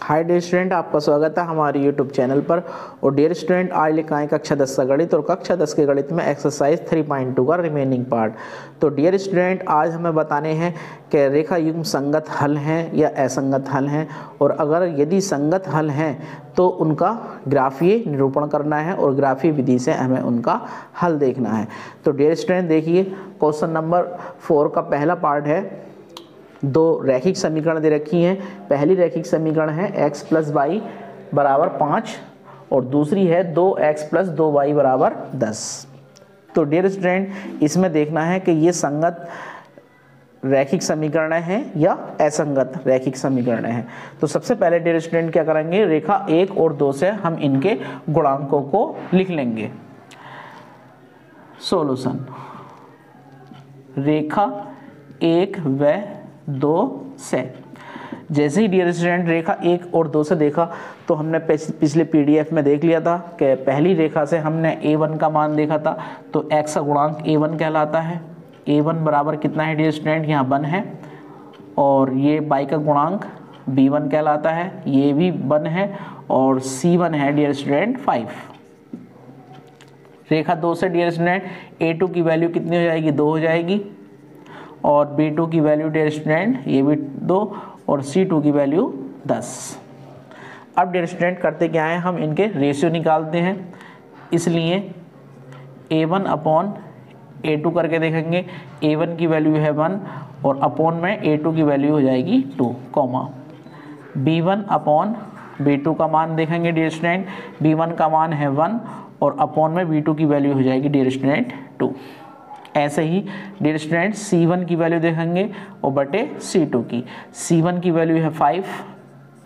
Hi dear student, आपका स्वागत है हमारे यूट्यूब चैनल पर। और डियर स्टूडेंट, आज लिखाएं कक्षा 10 का गणित और कक्षा 10 के गणित में एक्सरसाइज 3.2 का रिमेनिंग पार्ट। तो डियर स्टूडेंट, आज हमें बताने हैं कि रेखा युग्म संगत हल हैं या असंगत हल हैं, और अगर यदि संगत हल हैं तो उनका ग्राफीय निरूपण करना है और ग्राफीय विधि से हमें उनका हल देखना है। तो डियर स्टूडेंट देखिए, क्वेश्चन नंबर 4 का पहला पार्ट है। दो रैखिक समीकरण दे रखी हैं। पहली रैखिक समीकरण है x + y = 5 और दूसरी है 2x + 2y = 10। तो डियर स्टूडेंट, इसमें देखना है कि ये संगत रैखिक समीकरण है या असंगत रैखिक समीकरण है। तो सबसे पहले डियर स्टूडेंट क्या करेंगे, रेखा 1 और 2 से हम इनके गुणांकों को लिख लेंगे। सॉल्यूशन, रेखा 1 व 2 से जैसे ही डियर स्टूडेंट रेखा 1 और 2 से देखा तो हमने पिछले पीडीएफ में देख लिया था कि पहली रेखा से हमने a1 का मान देखा था, तो x का गुणांक a1 कहलाता है। a1 बराबर कितना है डियर स्टूडेंट, यहाँ 1 है, और ये y का गुणांक b1 कहलाता है, ये भी 1 है, और c1 है डियर स्टूडेंट 5। रेखा 2 से डियर स्टूडेंट a2 की वैल्यू कितनी हो जाएगी, 2 हो जाएगी, और b2 की वैल्यू डियर स्टूडेंट ये भी 2, और c2 की वैल्यू 10। अब डियर स्टूडेंट करते क्या है, हम इनके रेशियो निकालते हैं। इसलिए a1 अपॉन a2 करके देखेंगे। a1 की वैल्यू है 1 और अपॉन में a2 की वैल्यू हो जाएगी 2, कॉमा b1 अपॉन b2 का मान देखेंगे डियर स्टूडेंट। b1 का मान है 1 और अपॉन में b2 की वैल्यू हो जाएगी डियर स्टूडेंट 2। ऐसे ही डियर स्टूडेंट c1 की वैल्यू देखेंगे और बटे c2 की। c1 की वैल्यू है 5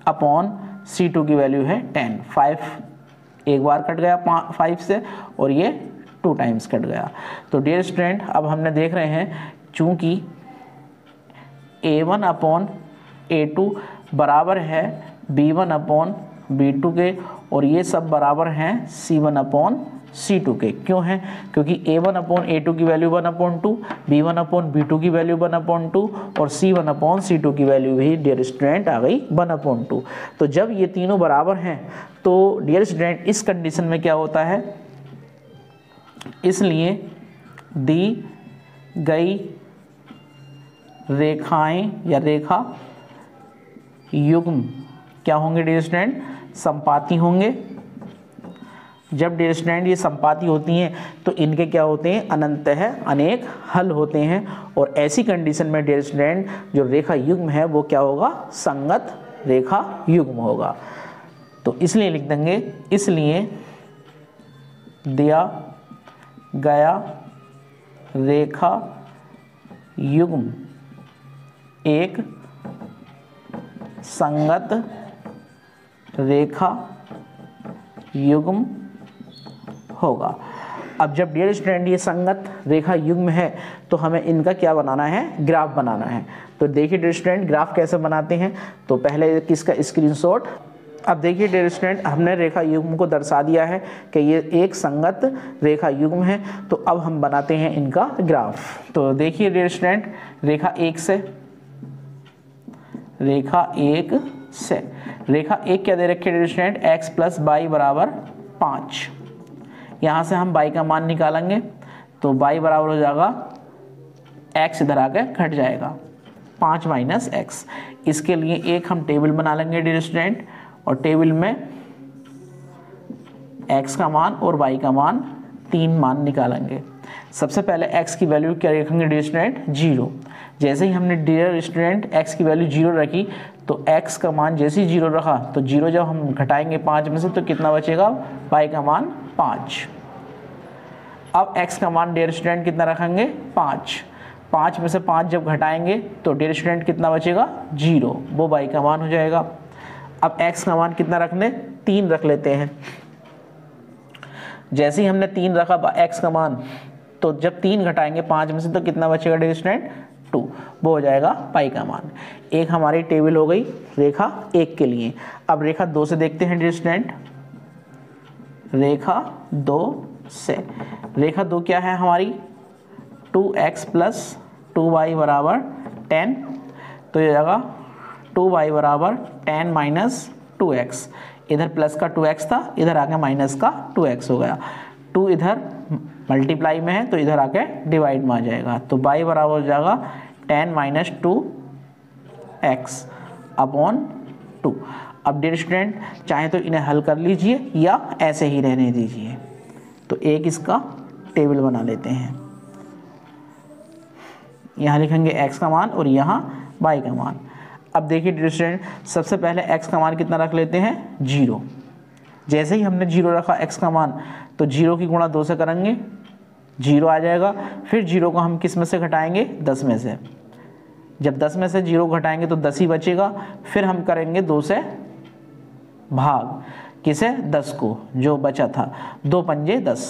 अपॉन c2 की वैल्यू है 10। 5 एक बार कट गया 5 से, और ये 2 टाइम्स कट गया। तो डियर स्टूडेंट अब हमने देख रहे हैं, चूंकि a1 अपॉन a2 बराबर है b1 अपॉन b2 के, और ये सब बराबर हैं c1 अपॉन c2 के। क्यों है, क्योंकि a1 अपॉन a2 की वैल्यू 1/2, b1 अपॉन b2 की वैल्यू 1/2 और c1 अपॉन c2 की वैल्यू भी डियर स्टूडेंट आ गई 1/2। तो जब ये तीनों बराबर हैं तो डियर स्टूडेंट इस कंडीशन में क्या होता है, इसलिए दी गई रेखाएं या रेखा युग्म क्या होंगे डियर स्टूडेंट, संपाती होंगे। जब डियर स्टूडेंट ये संपाती होती हैं तो इनके क्या होते हैं, अनंतः अनेक हल होते हैं, और ऐसी कंडीशन में डियर स्टूडेंट जो रेखा युग्म है वो क्या होगा, संगत रेखा युग्म होगा। तो इसलिए लिख देंगे, इसलिए दिया गया रेखा युग्म एक संगत रेखा युग्म होगा। अब जब डियर स्टूडेंट ये संगत रेखा युग्म है तो हमें इनका क्या बनाना है, ग्राफ बनाना है। तो देखिए डियर स्टूडेंट ग्राफ कैसे बनाते हैं। तो पहले किसका स्क्रीनशॉट। अब देखिए डियर स्टूडेंट, हमने रेखा युग्म को दर्शा दिया है कि ये एक संगत रेखा युग्म है। तो अब हम बनाते हैं इनका ग्राफ। तो देखिए डियर स्टूडेंट, रेखा 1 से रेखा 1 क्या दे रखी है डियर स्टूडेंट, x + y = 5। यहाँ से हम y का मान निकालेंगे तो y बराबर हो जाएगा, x इधर आके घट जाएगा, 5 - x। इसके लिए एक हम टेबल बना लेंगे डियर स्टूडेंट, और टेबल में x का मान और y का मान 3 मान निकालेंगे। सबसे पहले x की वैल्यू क्या रखेंगे डियर स्टूडेंट, 0। जैसे ही हमने डियर स्टूडेंट x की वैल्यू 0 रखी तो x का मान जैसे ही 0 रखा तो 0 जब हम घटाएंगे 5 में से तो कितना बचेगा, y का मान 5। अब x का मान डियर स्टूडेंट कितना रखेंगे, 5। 5 में से 5 जब घटाएंगे तो डियर स्टूडेंट कितना बचेगा, 0, वो y का मान हो जाएगा। अब x का मान कितना रख लें, 3 रख लेते हैं। जैसे ही हमने 3 रखा x का मान, तो जब 3 घटाएंगे 5 में से तो कितना बचेगा डियर स्टूडेंट, 2, वो हो जाएगा पाई का मान। एक हमारी टेबल हो गई रेखा 1 के लिए। अब रेखा 2 से देखते हैं डियर स्टूडेंट। रेखा 2 से, रेखा 2 क्या है हमारी, 2x + 2y = 10। तो ये जाएगा 2y = 10 - 2x, इधर प्लस का 2x था, इधर आके माइनस का 2x हो गया। 2 इधर मल्टीप्लाई में है तो इधर आके डिवाइड में आ जाएगा, तो y बराबर हो जाएगा 10 माइनस 2x अपॉन 2। अब डियर स्टूडेंट चाहे तो इन्हें हल कर लीजिए या ऐसे ही रहने दीजिए। तो एक इसका टेबल बना लेते हैं, यहाँ लिखेंगे x का मान और यहाँ y का मान। अब देखिए डियर स्टूडेंट, सबसे पहले x का मान कितना रख लेते हैं, 0। जैसे ही हमने 0 रखा x का मान, तो 0 की गुणा 2 से करेंगे, 0 आ जाएगा। फिर 0 को हम किस में से घटाएंगे, 10 में से। जब 10 में से 0 घटाएंगे तो 10 ही बचेगा। फिर हम करेंगे 2 से भाग, किसे, 10 को, जो बचा था, 2 पंजे 10,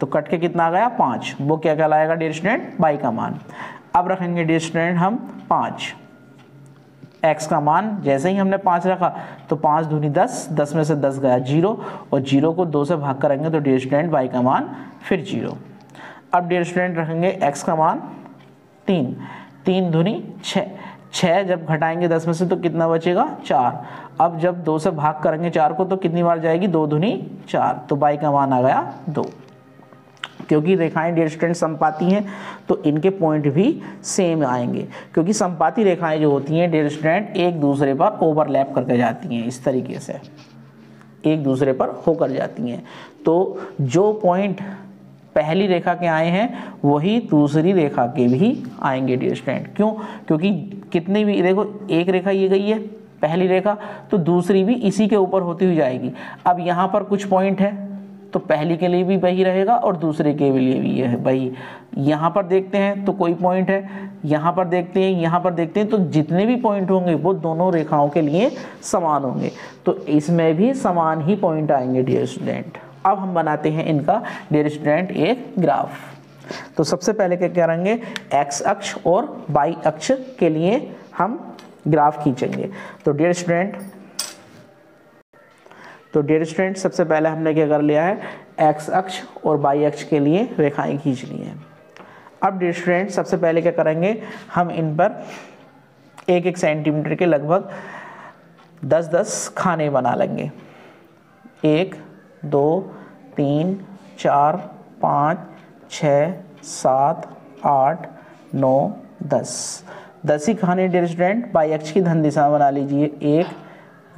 तो कट के कितना आ गया, 5। वो क्या कहलाएगा डियर स्टूडेंट, y का मान। अब रखेंगे डियर स्टूडेंट हम 5, x का मान जैसे ही हमने 5 रखा तो 5 दूनी 10, 10 में से 10 गया 0, और 0 को 2 से भाग करेंगे तो डियर स्टूडेंट y का मान फिर 0। अब डियर स्टूडेंट रखेंगे x का मान 3, 3 दूनी 6, 6 जब घटाएंगे 10 में से तो कितना बचेगा, 4। अब जब 2 से भाग करेंगे 4 को तो कितनी बार जाएगी, 2 दूनी 4, तो y का मान आ गया 2। क्योंकि रेखाएं डियर स्टूडेंट समपाती हैं तो इनके पॉइंट भी सेम आएंगे, क्योंकि समपाती रेखाएं जो होती हैं डियर स्टूडेंट एक दूसरे पर ओवरलैप करके जाती हैं, इस तरीके से एक दूसरे पर होकर जाती हैं। तो जो पॉइंट पहली रेखा के आए हैं वही दूसरी रेखा के भी आएंगे डियर स्टूडेंट। क्यों, क्योंकि कितनी भी, देखो एक रेखा ये गई है पहली रेखा, तो दूसरी भी इसी के ऊपर होती हुई जाएगी। अब यहाँ पर कुछ पॉइंट है तो पहली के लिए भी वही रहेगा और दूसरे के लिए भी ये है वही। यहाँ पर देखते हैं तो कोई पॉइंट है, यहाँ पर देखते हैं, यहाँ पर देखते हैं, तो जितने भी पॉइंट होंगे वो दोनों रेखाओं के लिए समान होंगे, तो इसमें भी समान ही पॉइंट आएंगे डियर स्टूडेंट। अब हम बनाते हैं इनका डियर स्टूडेंट एक ग्राफ। तो सबसे पहले क्या करेंगे, x अक्ष और y अक्ष के लिए हम ग्राफ खींचेंगे। तो डियर स्टूडेंट सबसे पहले हमने क्या कर लिया है, x अक्ष और y अक्ष के लिए रेखाएं खींच ली हैं। अब डियर स्टूडेंट सबसे पहले क्या करेंगे, हम इन पर 1-1 सेंटीमीटर के लगभग 10-10 खाने बना लेंगे। 1 2 3 4 5 6 7 8 9 10 10 ही खाने डियर स्टूडेंट y अक्ष की धन दिशा बना लीजिए। 1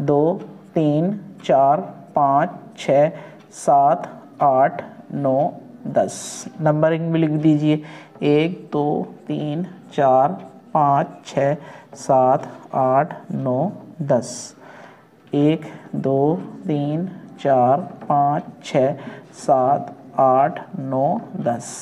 2 3 4 5 6 7 8 9 10 नंबरिंग भी लिख दीजिए। 1 2 3 4 5 6 7 8 9 10 1 2 3 4 5 6 7 8 9 10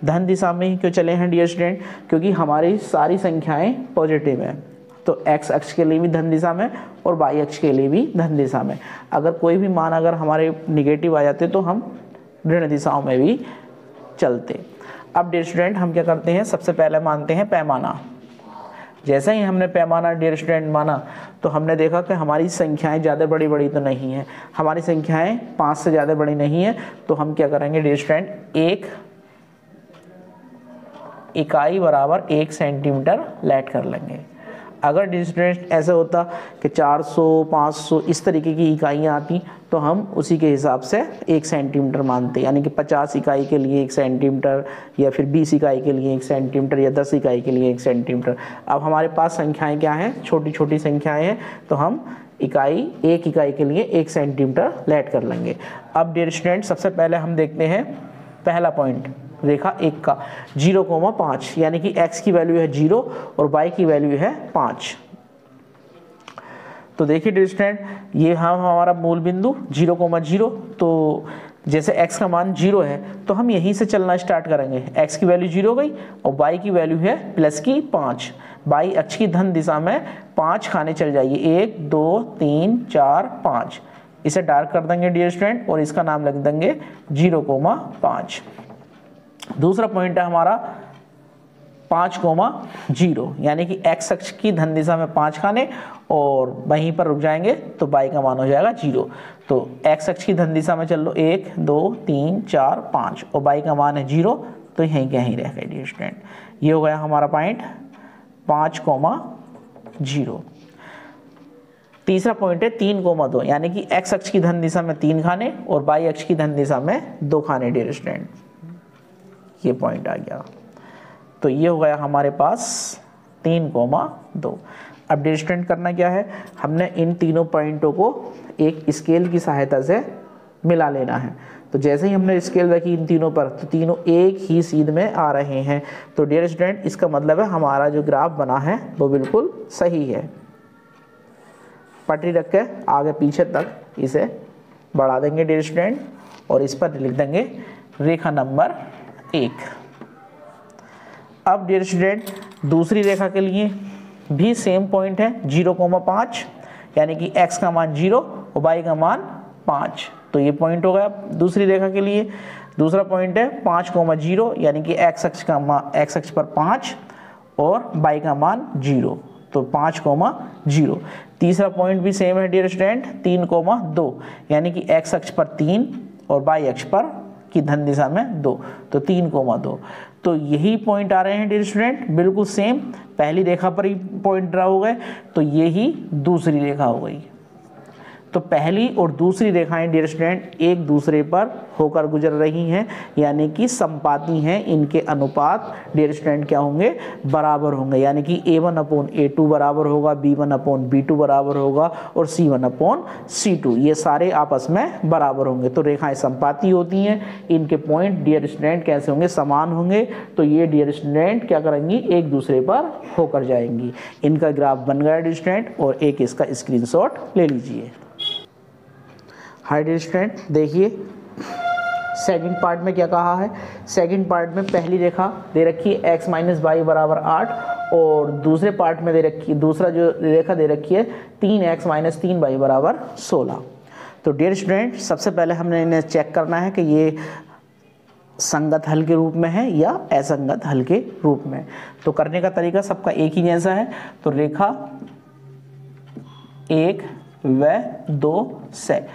धन दिशा में ही क्यों चले हैं डियर स्टूडेंट, क्योंकि हमारी सारी संख्याएं पॉजिटिव हैं। तो x अक्ष के लिए भी धन दिशा में और y अक्ष के लिए भी धन दिशा में। अगर कोई भी मान अगर हमारे निगेटिव आ जाते तो हम ऋण दिशाओं में भी चलते। अब डियर स्टूडेंट हम क्या करते हैं, सबसे पहले मानते हैं पैमाना। जैसे ही हमने पैमाना डियर स्टूडेंट माना तो हमने देखा कि हमारी संख्याएं ज़्यादा बड़ी बड़ी तो नहीं है, हमारी संख्याएं 5 से ज़्यादा बड़ी नहीं है। तो हम क्या करेंगे डियर स्टूडेंट, 1 इकाई बराबर 1 सेंटीमीटर लेट कर लेंगे। अगर डियर स्टूडेंट ऐसे होता कि 400 500 इस तरीके की इकाइयाँ आती तो हम उसी के हिसाब से 1 सेंटीमीटर मानते, यानी कि 50 इकाई के लिए 1 सेंटीमीटर, या फिर 20 इकाई के लिए 1 सेंटीमीटर, या 10 इकाई के लिए 1 सेंटीमीटर। अब हमारे पास संख्याएं क्या हैं, छोटी छोटी संख्याएं हैं, तो हम एक इकाई के लिए 1 सेंटीमीटर लेट कर लेंगे। अब डियर स्टूडेंट सबसे पहले हम देखते हैं पहला पॉइंट रेखा 1 का 0,5, यानी कि x की वैल्यू है 0 और y की वैल्यू है 5। तो देखिए डियर स्टूडेंट, ये हमारा मूल बिंदु 0,0, तो जैसे x का मान 0 है तो हम यहीं से चलना स्टार्ट करेंगे। x की वैल्यू 0 गई और y की वैल्यू है प्लस की 5। y अक्ष की धन दिशा में 5 खाने चल जाइए, 1 2 3 4 5। इसे डार्क कर देंगे डियर स्टूडेंट और इसका नाम लिख देंगे 0,5। दूसरा पॉइंट है हमारा 5,0, यानी कि x अक्ष की धन दिशा में 5 खाने और वहीं पर रुक जाएंगे तो y का मान हो जाएगा 0। तो x अक्ष की धन दिशा में चल लो 1 2 3 4 5 और y का मान है 0, तो यहीं के यहीं रह गए डियर स्टूडेंट। ये हो गया हमारा पॉइंट 5,0। तीसरा पॉइंट है 3,2 यानी कि x अक्ष की धन दिशा में 3 खाने और y अक्ष की धन दिशा में 2 खाने डियर स्टूडेंट, ये पॉइंट आ गया। तो ये हो गया हमारे पास 3,2। अब डियर स्टूडेंट करना क्या है, हमने इन तीनों पॉइंटों को एक स्केल की सहायता से मिला लेना है। तो जैसे ही हमने स्केल रखी इन तीनों पर तो तीनों एक ही सीध में आ रहे हैं। तो डियर स्टूडेंट इसका मतलब है हमारा जो ग्राफ बना है वो बिल्कुल सही है। पटरी रख के आगे पीछे तक इसे बढ़ा देंगे डियर स्टूडेंट और इस पर लिख देंगे रेखा नंबर 1। अब डियर स्टूडेंट दूसरी रेखा के लिए भी सेम पॉइंट है 0,5 यानी कि x का मान 0 और y का मान 5। तो ये पॉइंट हो गया दूसरी रेखा के लिए। दूसरा पॉइंट है 5,0 यानी कि x अक्ष पर 5 और y का मान 0, तो 5,0। तीसरा पॉइंट भी सेम है डियर स्टूडेंट 3,2 यानी कि x अक्ष पर 3 और y अक्ष पर की धन दिशा में 2, तो 3,2। तो यही पॉइंट आ रहे हैं डियर स्टूडेंट बिल्कुल सेम, पहली रेखा पर ही पॉइंट ड्रा हो गए, तो यही दूसरी रेखा हो गई। तो पहली और दूसरी रेखाएं डियर स्टूडेंट एक दूसरे पर होकर गुजर रही हैं यानी कि संपाती हैं। इनके अनुपात डियर स्टूडेंट क्या होंगे, बराबर होंगे, यानी कि A1/A2 बराबर होगा, B1/B2 बराबर होगा और C1/C2, ये सारे आपस में बराबर होंगे। तो रेखाएं संपाती होती हैं, इनके पॉइंट डियर स्टूडेंट कैसे होंगे, समान होंगे। तो ये डियर स्टूडेंट क्या करेंगी, एक दूसरे पर होकर जाएंगी। इनका ग्राफ बन गया डियर स्टूडेंट और एक इसका स्क्रीनशॉट ले लीजिए। हाय डियर स्टूडेंट देखिए सेकंड पार्ट में क्या कहा है। सेकंड पार्ट में पहली रेखा दे रखी है x - y बराबर 8 और दूसरे पार्ट में दे रखी, दूसरा जो रेखा दे रखी है 3x - 3y बराबर 16। तो डियर स्टूडेंट सबसे पहले हमने इन्हें चेक करना है कि ये संगत हल के रूप में है या असंगत हल के रूप में। तो करने का तरीका सबका एक ही जैसा है। तो रेखा 1 व 2 से,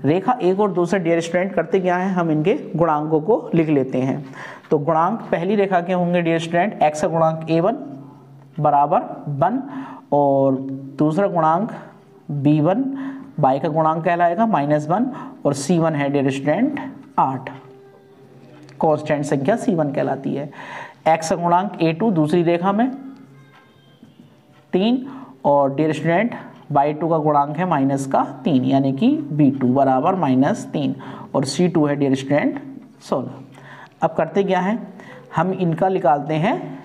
रेखा 1 और 2 से डियर स्टूडेंट करते क्या है, हम इनके गुणांकों को लिख लेते हैं। तो गुणांक पहली रेखा के होंगे डियर स्टूडेंट x का गुणांक A1 बराबर 1 और दूसरा गुणांक B1 y का गुणांक कहलाएगा -1 और C1 है डियर स्टूडेंट 8, कांस्टेंट संख्या C1 कहलाती है। x का गुणांक A2 दूसरी रेखा में 3 और डियर स्टूडेंट y2 का गुणांक है -3 यानी कि B2 बराबर -3 और C2 है डियर स्टूडेंट 16। अब करते क्या है, हम इनका निकालते हैं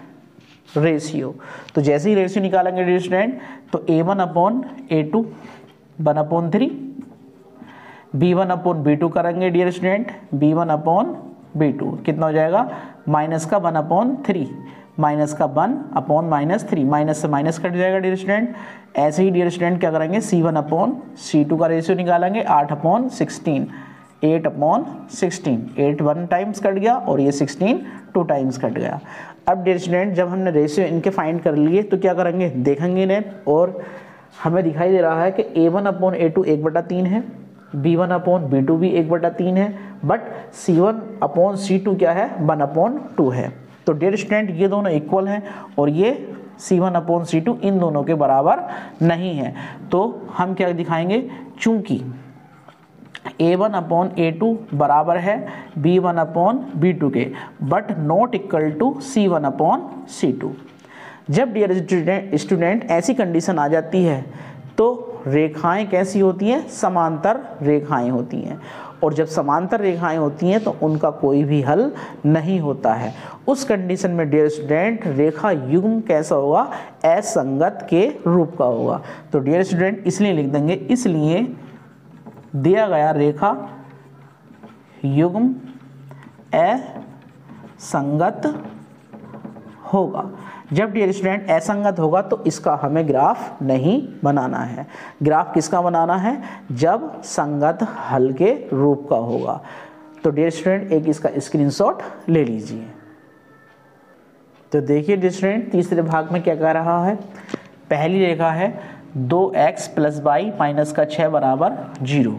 रेशियो। तो जैसे ही रेशियो निकालेंगे डियर स्टूडेंट तो A1/A2 1/3, B1/B2 करेंगे डियर स्टूडेंट B1/B2 कितना हो जाएगा, -1/3 -1/3 माइनस से माइनस कट जाएगा डियर स्टूडेंट। ऐसे ही डियर स्टूडेंट क्या करेंगे C1/C2 का रेशियो निकालेंगे 8/16, 8/16, 8 1 टाइम्स कट गया और ये 16 2 टाइम्स कट गया। अब डियर स्टूडेंट जब हमने रेशियो इनके फाइंड कर लिए तो क्या करेंगे, देखेंगे इन्हें और हमें दिखाई दे रहा है कि A1/A2 1/3 है, B1/B2 भी 1/3 है, बट C1/C2 क्या है 1/2 है। तो डियर स्टूडेंट ये दोनों इक्वल हैं और ये C1/C2 इन दोनों के बराबर नहीं है। तो हम क्या दिखाएंगे, चूंकि A1/A2 बराबर है B1/B2 के but not equal to C1/C2। जब डियर स्टूडेंट ऐसी कंडीशन आ जाती है तो रेखाएं कैसी होती हैं, समांतर रेखाएं होती हैं और जब समांतर रेखाएं होती हैं तो उनका कोई भी हल नहीं होता है। उस कंडीशन में डियर स्टूडेंट रेखा युग्म कैसा होगा, असंगत के रूप का होगा। तो डियर स्टूडेंट इसलिए लिख देंगे, इसलिए दिया गया रेखा युग्म असंगत होगा। जब डियर स्टूडेंट असंगत होगा तो इसका हमें ग्राफ नहीं बनाना है। ग्राफ किसका बनाना है, जब संगत हल के रूप का होगा। तो डियर स्टूडेंट एक इसका स्क्रीनशॉट ले लीजिए। तो देखिए डियर स्टूडेंट तीसरे भाग में क्या कह रहा है, पहली रेखा है 2x + y - 6 बराबर 0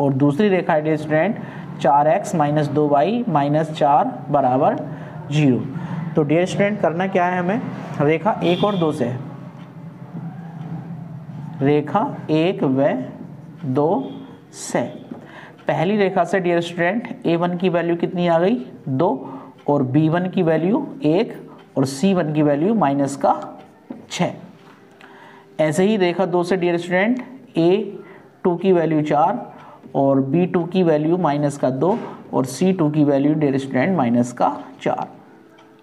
और दूसरी रेखा है डियर स्टूडेंट 4x - 2y - 4 बराबर 0। तो डियर स्टूडेंट करना क्या है, हमें रेखा 1 और 2 से रेखा 1 व 2 से। पहली रेखा से डियर स्टूडेंट A1 की वैल्यू कितनी आ गई 2 और B1 की वैल्यू 1 और C1 की वैल्यू -6। ऐसे ही रेखा 2 से डियर स्टूडेंट A2 की वैल्यू 4 और B2 की वैल्यू -2 और C2 की वैल्यू डियर स्टूडेंट -4।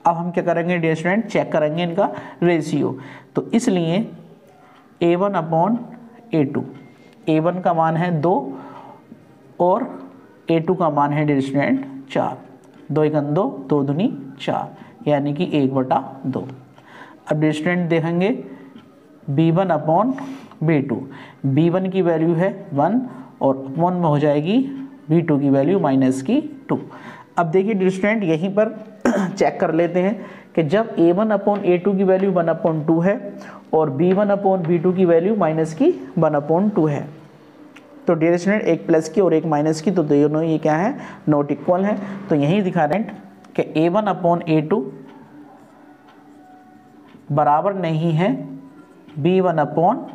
अब हम क्या करेंगे डियर स्टूडेंट, चेक करेंगे इनका रेशियो। तो इसलिए A1 अपॉन A2, A1 का मान है 2 और A2 का मान है डियर स्टूडेंट 4। 2 × 2, 2 दूनी 4, यानी कि 1/2। अब डियर स्टूडेंट देखेंगे B1 अपॉन B2, B1 की वैल्यू है 1 और अपॉन में हो जाएगी B2 की वैल्यू -2। अब देखिए डियर स्टूडेंट यहीं पर चेक कर लेते हैं कि जब A1 अपॉन A2 की वैल्यू 1/2 है और B1 अपॉन B2 की वैल्यू -1/2 है, तो डियर स्टूडेंट एक प्लस की और एक माइनस की, तो दोनों ये क्या है, नॉट इक्वल है। तो यही दिखा रहे हैं कि A1 अपॉन A2 बराबर नहीं है B1 अपॉन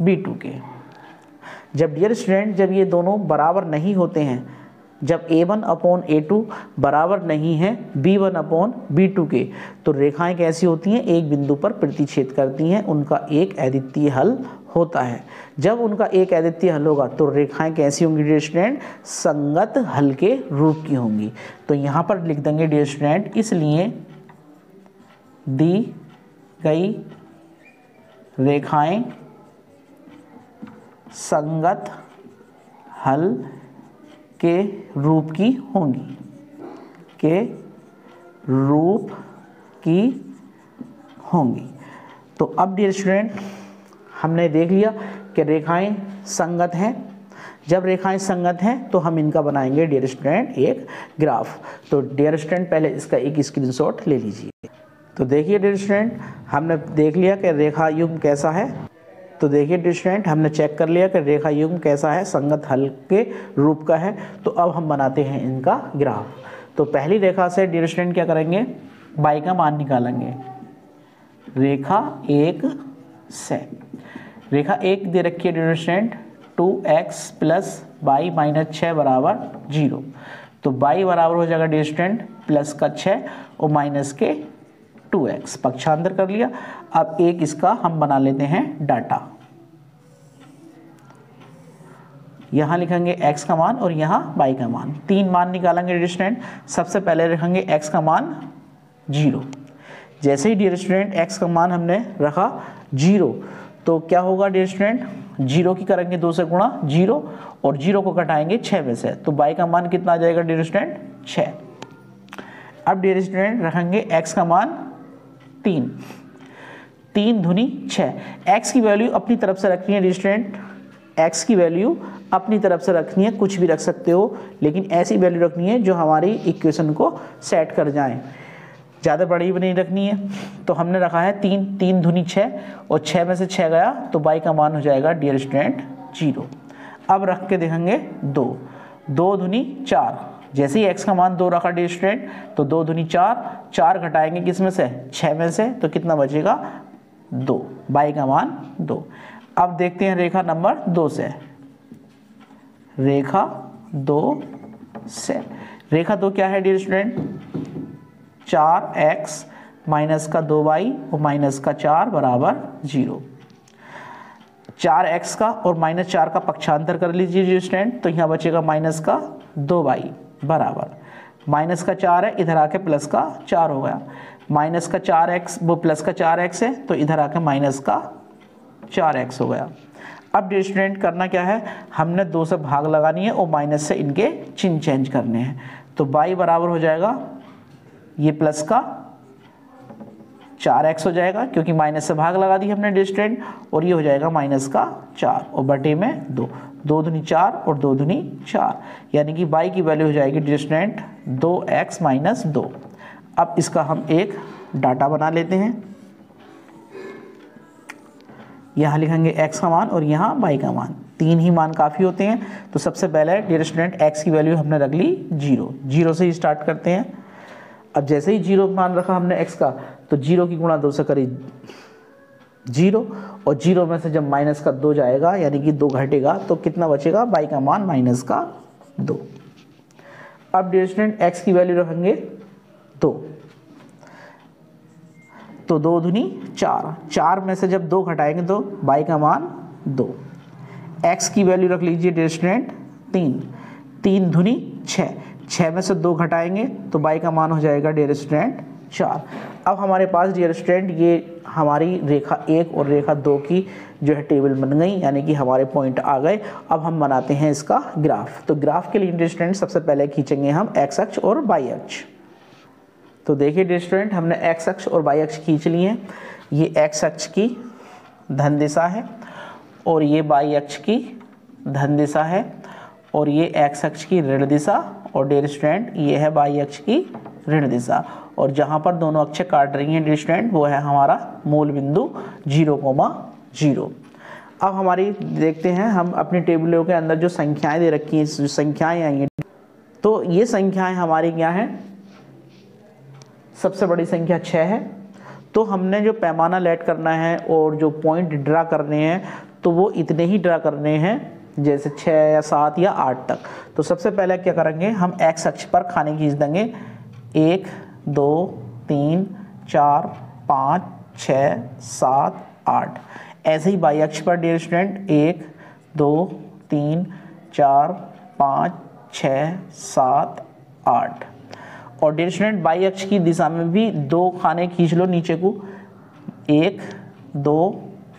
B2 के। जब डियर स्टूडेंट जब ये दोनों बराबर नहीं होते हैं, जब A1 अपॉन A2 बराबर नहीं है B1 अपॉन B2 के, तो रेखाएं कैसी होती हैं, एक बिंदु पर प्रतिच्छेद करती हैं, उनका एक अद्वितीय हल होता है। जब उनका एक अद्वितीय हल होगा तो रेखाएं कैसी होंगी डियर स्टूडेंट, संगत हल के रूप की होंगी। तो यहाँ पर लिख देंगे डियर स्टूडेंट, इसलिए दी गई रेखाएं संगत हल के रूप की होंगी, के रूप की होंगी। तो अब डियर स्टूडेंट हमने देख लिया कि रेखाएं संगत हैं। जब रेखाएं संगत हैं तो हम इनका बनाएंगे डियर स्टूडेंट एक ग्राफ। तो डियर स्टूडेंट पहले इसका एक स्क्रीनशॉट ले लीजिए। तो देखिए डियर स्टूडेंट हमने देख लिया कि रेखा युग्म कैसा है। तो देखिए डियर स्टूडेंट हमने चेक कर लिया कि रेखा युग्म कैसा है, संगत हल के रूप का है। तो अब हम बनाते हैं इनका ग्राफ। तो पहली रेखा से डियर स्टूडेंट क्या करेंगे, y का मान निकालेंगे। रेखा 1 से रेखा 1 दे रखी है डियर स्टूडेंट 2x + y - 6 = 0। तो y बराबर हो जाएगा डियर स्टूडेंट +6 और -2x, पक्षांतर कर लिया। अब एक इसका हम बना लेते हैं डाटा। यहाँ लिखेंगे x का मान और यहाँ y का मान, 3 मान निकालेंगे डियर स्टूडेंट। सबसे पहले रखेंगे x का मान 0। जैसे ही डियर स्टूडेंट x का मान हमने रखा 0, तो क्या होगा डियर स्टूडेंट, 0 की करेंगे 2 से गुणा 0 और 0 को घटाएंगे 6 में से, तो y का मान कितना आ जाएगा डियर स्टूडेंट 6। अब डियर स्टूडेंट रखेंगे x का मान 3, 3 दूनी 6। x की वैल्यू अपनी तरफ से रखनी है डियर स्टूडेंट, x की वैल्यू अपनी तरफ से रखनी है, कुछ भी रख सकते हो, लेकिन ऐसी वैल्यू रखनी है जो हमारी इक्वेशन को सेट कर जाए, ज़्यादा बड़ी भी नहीं रखनी है। तो हमने रखा है 3, 3 दूनी 6 और 6 में से 6 गया तो y का मान हो जाएगा डियर स्टूडेंट 0। अब रख के देखेंगे 2, 2 दूनी 4। जैसे ही x का मान 2 रखा डियर स्टूडेंट तो 2 दूनी 4, 4 घटाएंगे किस में से, 6 में से, तो कितना बचेगा 2, y का मान 2। अब देखते हैं रेखा नंबर 2 से। रेखा 2 से रेखा 2 क्या है डियर स्टूडेंट, 4x - 2y और -4 = 0। 4x का और -4 का पक्षांतर कर लीजिए डियर स्टूडेंट, तो यहाँ बचेगा -2y बराबर -4 है, इधर आके +4 हो गया, -4x वो +4x है, तो इधर आके -4x हो गया। अब डियर स्टूडेंट करना क्या है, हमने 2 से भाग लगानी है और माइनस से इनके चिन्ह चेंज करने हैं। तो y बराबर हो जाएगा ये +4x हो जाएगा, क्योंकि माइनस से भाग लगा दी हमने डियर स्टूडेंट, और ये हो जाएगा -4 और बटे में 2, 2 दूनी 4 और 2 दूनी 4, यानी कि y की वैल्यू हो जाएगी डियर स्टूडेंट 2x - 2। अब इसका हम एक डाटा बना लेते हैं। यहाँ लिखेंगे x का मान और यहाँ y का मान, 3 ही मान काफ़ी होते हैं। तो सबसे पहले डियर स्टूडेंट x की वैल्यू हमने रख ली 0, 0 से ही स्टार्ट करते हैं। अब जैसे ही 0 मान रखा हमने x का, तो 0 की गुणा 2 से करी 0, और 0 में से जब माइनस का 2 जाएगा यानी कि 2 घटेगा तो कितना बचेगा, y का मान माइनस का 2। अब डियर स्टूडेंट x की वैल्यू रखेंगे 2, तो 2 दूनी 4, 4 में से जब 2 घटाएंगे तो y का मान 2। x की वैल्यू रख लीजिए डियर स्टूडेंट 3, 3 दूनी 6, 6 में से 2 घटाएंगे तो y का मान हो जाएगा डियर स्टूडेंट 4। अब हमारे पास डियर स्टूडेंट ये हमारी रेखा 1 और रेखा 2 की जो है टेबल बन गई, यानी कि हमारे पॉइंट आ गए। अब हम बनाते हैं इसका ग्राफ। तो ग्राफ के लिए डियर स्टूडेंट सबसे पहले खींचेंगे हम x अक्ष और y अक्ष। तो देखिए डियर स्टूडेंट हमने x अक्ष और y अक्ष खींच लिए हैं। ये x अक्ष की धन दिशा है और ये y अक्ष की धन दिशा है और ये x अक्ष की ऋण दिशा और डियर स्टूडेंट ये है y अक्ष की ऋण दिशा। और जहाँ पर दोनों अक्ष काट रही हैं डियर स्टूडेंट वो है हमारा मूल बिंदु 0,0। अब हमारी देखते हैं हम अपनी टेबलों के अंदर जो संख्याएं दे रखी हैं, जो संख्याएं आई हैं, तो ये संख्याएं हमारी क्या हैं, सबसे बड़ी संख्या 6 है। तो हमने जो पैमाना लेट करना है और जो पॉइंट ड्रा करने हैं तो वो इतने ही ड्रा करने हैं, जैसे 6 या 7 या 8 तक। तो सबसे पहले क्या करेंगे, हम x अक्ष पर खाने खींच देंगे 1 2 3 4 5 6 7 8। ऐसे ही y अक्ष पर डियर स्टूडेंट 1 2 3 4 5 6 7 8। और डियर स्टूडेंट y अक्ष की दिशा में भी 2 खाने खींच लो नीचे को, 1 2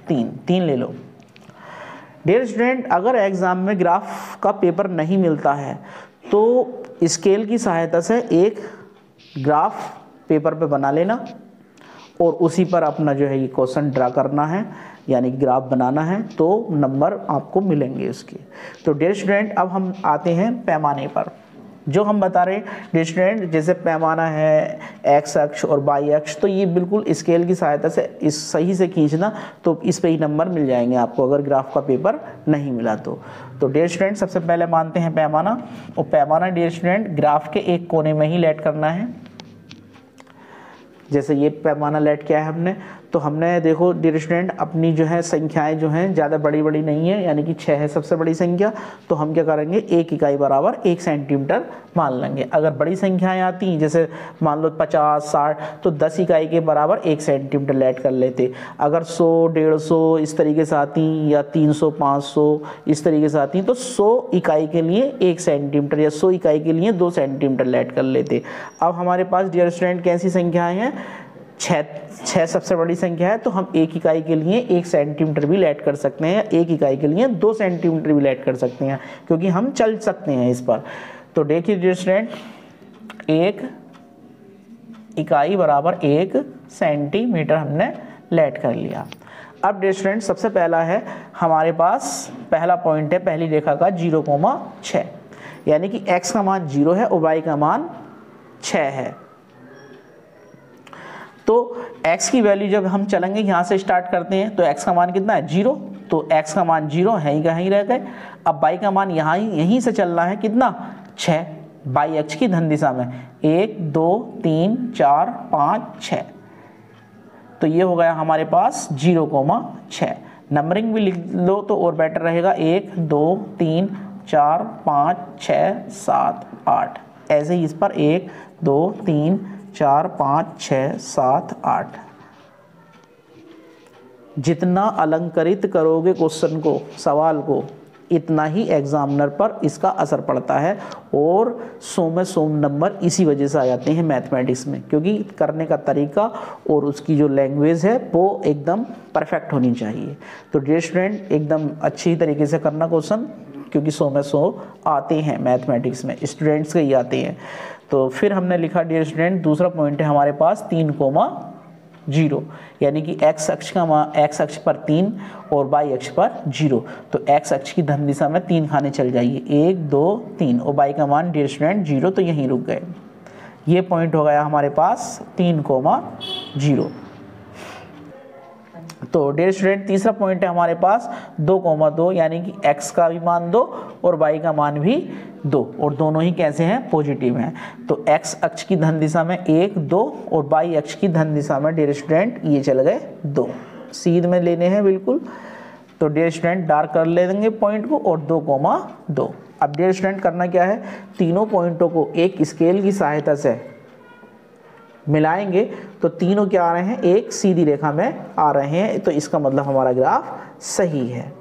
3, 3 ले लो। डियर स्टूडेंट अगर एग्जाम में ग्राफ का पेपर नहीं मिलता है तो स्केल की सहायता से एक ग्राफ पेपर पे बना लेना और उसी पर अपना जो है ये क्वेश्चन ड्रा करना है, यानी ग्राफ बनाना है, तो नंबर आपको मिलेंगे उसके। तो डियर स्टूडेंट अब हम आते हैं पैमाने पर। जो हम बता रहे हैं डियर स्टूडेंट, जैसे पैमाना है x अक्ष और y अक्ष, तो ये बिल्कुल स्केल की सहायता से इस सही से खींचना, तो इस पे ही नंबर मिल जाएंगे आपको अगर ग्राफ का पेपर नहीं मिला तो। डियर स्टूडेंट सबसे पहले मानते हैं पैमाना, और पैमाना डियर स्टूडेंट ग्राफ के एक कोने में ही लेट करना है। जैसे ये पैमाना लेट किया है हमने, तो हमने देखो डियर स्टूडेंट अपनी जो है संख्याएं जो हैं ज़्यादा बड़ी बड़ी नहीं है, यानी कि 6 है सबसे बड़ी संख्या। तो हम क्या करेंगे, 1 इकाई बराबर 1 सेंटीमीटर मान लेंगे। अगर बड़ी संख्याएं आती हैं जैसे मान लो 50 60, तो 10 इकाई के बराबर 1 सेंटीमीटर लेट कर लेते। अगर 100 150 इस तरीके से आती या 300 500 इस तरीके से आती, तो 100 इकाई के लिए 1 सेंटीमीटर या 100 इकाई के लिए 2 सेंटीमीटर लेट कर लेते। अब हमारे पास डियर स्टूडेंट कैसी संख्याएं हैं, 6 सबसे बड़ी संख्या है, तो हम 1 इकाई के लिए 1 सेंटीमीटर भी लेट कर सकते हैं, 1 इकाई के लिए 2 सेंटीमीटर भी लेट कर सकते हैं, क्योंकि हम चल सकते हैं इस पर। तो देखिए डियर स्टूडेंट 1 इकाई बराबर 1 सेंटीमीटर हमने लेट कर लिया। अब डियर स्टूडेंट सबसे पहला है हमारे पास, पहला पॉइंट है पहली रेखा का 0,6, यानी कि x का मान 0 है और y का मान 6 है। तो x की वैल्यू जब हम चलेंगे यहाँ से स्टार्ट करते हैं, तो x का मान कितना है 0, तो x का मान 0 है ही कहीं रह गए। अब y का मान यहाँ यहीं से चलना है कितना 6, y अक्ष की धन दिशा में 1 2 3 4 5 6। तो ये हो गया हमारे पास 0,6। नंबरिंग भी लिख लो तो और बेटर रहेगा, 1 2 3 4 5 6 7 8। ऐसे ही इस पर 1 2 3 4 5 6 7 8। जितना अलंकृत करोगे क्वेश्चन को, सवाल को, इतना ही एग्जामिनर पर इसका असर पड़ता है और 100 में 100 नंबर इसी वजह से आ जाते हैं मैथमेटिक्स में, क्योंकि करने का तरीका और उसकी जो लैंग्वेज है वो एकदम परफेक्ट होनी चाहिए। तो डियर स्टूडेंट एकदम अच्छी तरीके से करना क्वेश्चन, क्योंकि 100 में 100 आते हैं मैथमेटिक्स में, स्टूडेंट्स के ही आते हैं। तो फिर हमने लिखा डियर स्टूडेंट दूसरा पॉइंट है हमारे पास 3,0, यानी कि x अक्ष का मान, x अक्ष पर 3 और y अक्ष पर 0। तो x अक्ष की धन दिशा में 3 खाने चल जाइए, 1 2 3, और y का मान डियर स्टूडेंट 0, तो यहीं रुक गए। ये पॉइंट हो गया हमारे पास 3,0। तो डियर स्टूडेंट तीसरा पॉइंट है हमारे पास 2,2, यानी कि x का भी मान 2 और y का मान भी 2, और दोनों ही कैसे हैं, पॉजिटिव हैं। तो x अक्ष की धन दिशा में 1 2 और y अक्ष की धन दिशा में डियर स्टूडेंट ये चल गए 2। सीध में लेने हैं बिल्कुल। तो डियर स्टूडेंट डार्क कर ले देंगे पॉइंट को और 2,2। अब डियर स्टूडेंट करना क्या है, तीनों पॉइंटों को एक स्केल की सहायता से मिलाएंगे तो तीनों क्या आ रहे हैं, एक सीधी रेखा में आ रहे हैं। तो इसका मतलब हमारा ग्राफ सही है।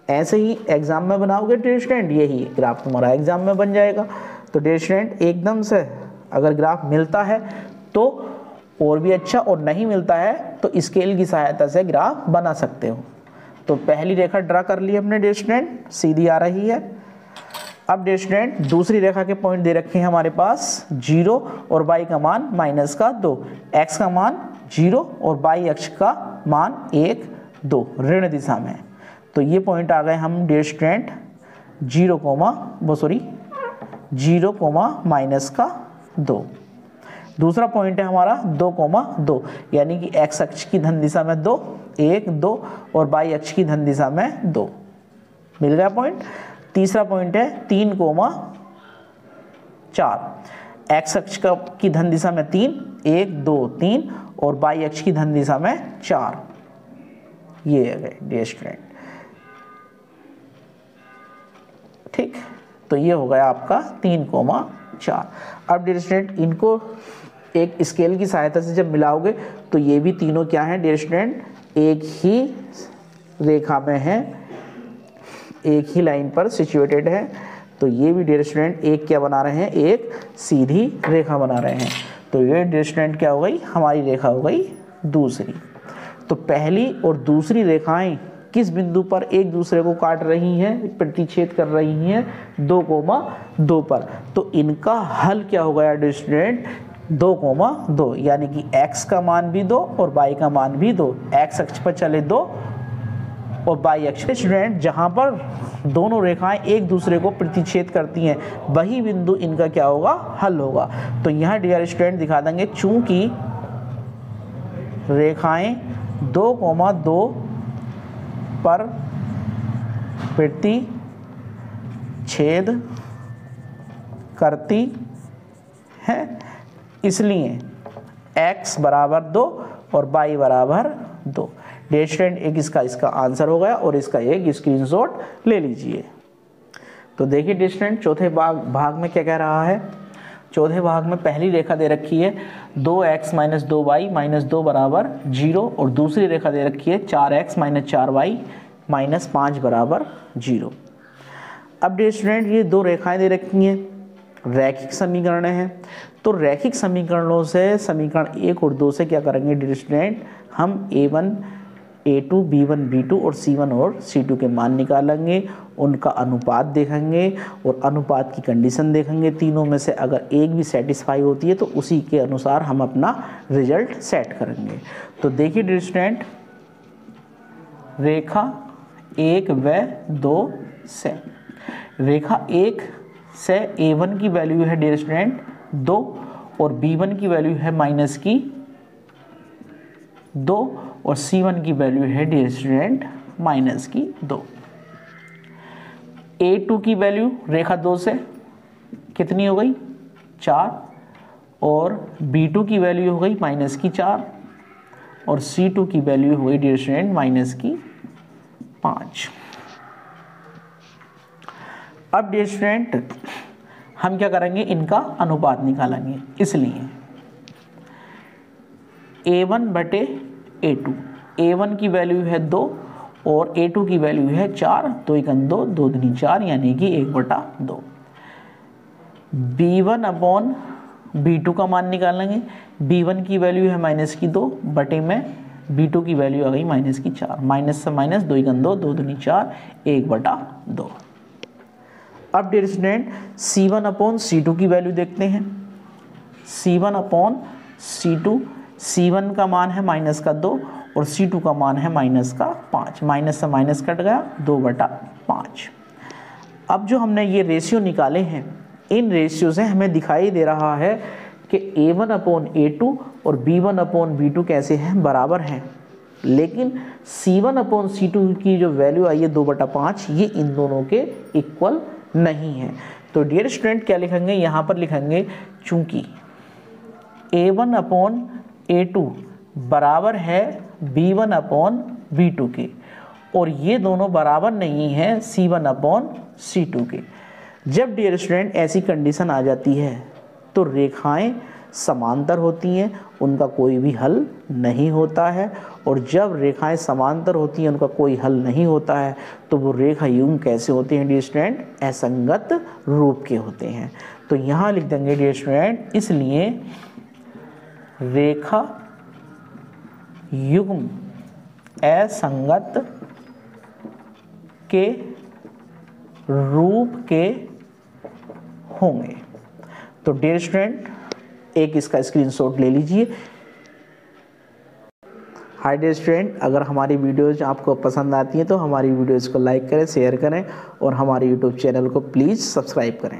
ऐसे ही एग्जाम में बनाओगे डियर स्टूडेंट, यही ग्राफ तुम्हारा एग्जाम में बन जाएगा। तो डियर स्टूडेंट एकदम से अगर ग्राफ मिलता है तो और भी अच्छा, और नहीं मिलता है तो स्केल की सहायता से ग्राफ बना सकते हो। तो पहली रेखा ड्रा कर ली हमने डियर स्टूडेंट, सीधी आ रही है। अब डियर स्टूडेंट दूसरी रेखा के पॉइंट दे रखे हैं हमारे पास 0 और y का मान -2, x का मान 0 और y अक्ष का मान 1, 2 ऋण दिशा में। तो ये पॉइंट आ गए हम डियर स्टूडेंट 0, -2। दूसरा पॉइंट है हमारा 2,2 यानी कि x अक्ष की धन दिशा में 2, 1, 2 और y अक्ष की धन दिशा में 2। मिल गया पॉइंट। तीसरा पॉइंट है 3,4, x अक्ष की धन दिशा में 3, 1, 2, 3 और y अक्ष की धन दिशा में 4। ये है डियर स्टूडेंट, ठीक। तो ये हो गया आपका 3,4। अब डियर स्टूडेंट इनको एक स्केल की सहायता से जब मिलाओगे तो ये भी तीनों क्या हैं डियर स्टूडेंट, एक ही रेखा में है, एक ही लाइन पर सिचुएटेड है। तो ये भी डियर स्टूडेंट एक क्या बना रहे हैं, एक सीधी रेखा बना रहे हैं। तो ये डियर स्टूडेंट क्या हो गई, हमारी रेखा हो गई दूसरी। तो पहली और दूसरी रेखाएं किस बिंदु पर एक दूसरे को काट रही हैं, प्रतिच्छेद कर रही हैं, 2,2 पर। तो इनका हल क्या हो गया डियर स्टूडेंट, 2,2 यानी कि x का मान भी 2 और y का मान भी 2। x अक्ष पर चले 2 और y अक्ष पे स्टूडेंट जहां पर दोनों रेखाएं एक दूसरे को प्रतिच्छेद करती हैं वही बिंदु इनका क्या होगा, हल होगा। तो यहाँ डियर स्टूडेंट दिखा देंगे, चूंकि रेखाएं 2,2 पर प्रतिच्छेद करती हैं, इसलिए x बराबर 2 और y बराबर 2। डियर स्टूडेंट एक इसका आंसर हो गया और इसका एक स्क्रीनशॉट ले लीजिए। तो देखिए डियर स्टूडेंट चौथे भाग में क्या कह रहा है। चौथे भाग में पहली रेखा दे रखी है 2x - 2y - 2 बराबर 0 और दूसरी रेखा दे रखी है 4x - 4y - 5 बराबर 0। अब डियर स्टूडेंट ये दो रेखाएं दे रखी हैं, रैखिक समीकरण हैं। तो रैखिक समीकरणों से समीकरण 1 और 2 से क्या करेंगे डियर स्टूडेंट, हम a1 a2 b1 b2 और c1 और c2 के मान निकालेंगे, उनका अनुपात देखेंगे और अनुपात की कंडीशन देखेंगे। तीनों में से अगर एक भी सेटिस्फाई होती है तो उसी के अनुसार हम अपना रिजल्ट सेट करेंगे। तो देखिए डियर स्टूडेंट रेखा 1 व 2 से, रेखा 1 से a1 की वैल्यू है डियर स्टूडेंट 2 और b1 की वैल्यू है -2 और c1 की वैल्यू है डियर स्टूडेंट -2। a2 की वैल्यू रेखा 2 से कितनी हो गई 4 और b2 की वैल्यू हो गई -4 और c2 की वैल्यू हो गई डियर स्टूडेंट -5। अब डियर स्टूडेंट हम क्या करेंगे, इनका अनुपात निकालेंगे। इसलिए a1 बटे a2, a1 की वैल्यू है 2 और a2 की वैल्यू है 4, 2 × 2 2 दूनी 4 यानी कि 1/2। b1 अपॉन b2 का मान निकालेंगे। b1 की वैल्यू है -2 बटे में b2 की वैल्यू आ गई -4, माइनस से माइनस 2 × 2 2 दूनी 4 1/2। अब dear student c1 upon c2 की वैल्यू देखते हैं। c1 अपॉन c2, c1 का मान है -2 और c2 का मान है -5, माइनस से माइनस कट गया 2/5। अब जो हमने ये रेशियो निकाले हैं, इन रेशियो से हमें दिखाई दे रहा है कि a1 अपॉन a2 और b1 अपॉन b2 कैसे हैं, बराबर हैं। लेकिन c1 अपॉन c2 की जो वैल्यू आई है 2/5, ये इन दोनों के इक्वल नहीं है। तो डियर स्टूडेंट क्या लिखेंगे, यहाँ पर लिखेंगे चूंकि a1 अपॉन a2 बराबर है B1/V2 के, और ये दोनों बराबर नहीं है C1/C2 के। जब डियर स्टूडेंट ऐसी कंडीशन आ जाती है तो रेखाएं समांतर होती हैं, उनका कोई भी हल नहीं होता है। और जब रेखाएं समांतर होती हैं, उनका कोई हल नहीं होता है, तो वो रेखा युग्म कैसे होते हैं डियर स्टूडेंट? असंगत रूप के होते हैं। तो यहाँ लिख देंगे डियर स्टूडेंट, इसलिए रेखा युग्म असंगत के रूप के होंगे। तो डियर स्टूडेंट एक इसका स्क्रीनशॉट ले लीजिए। हाय डियर स्टूडेंट, अगर हमारी वीडियोज आपको पसंद आती हैं तो हमारी वीडियोज़ को लाइक करें, शेयर करें और हमारे यूट्यूब चैनल को प्लीज़ सब्सक्राइब करें।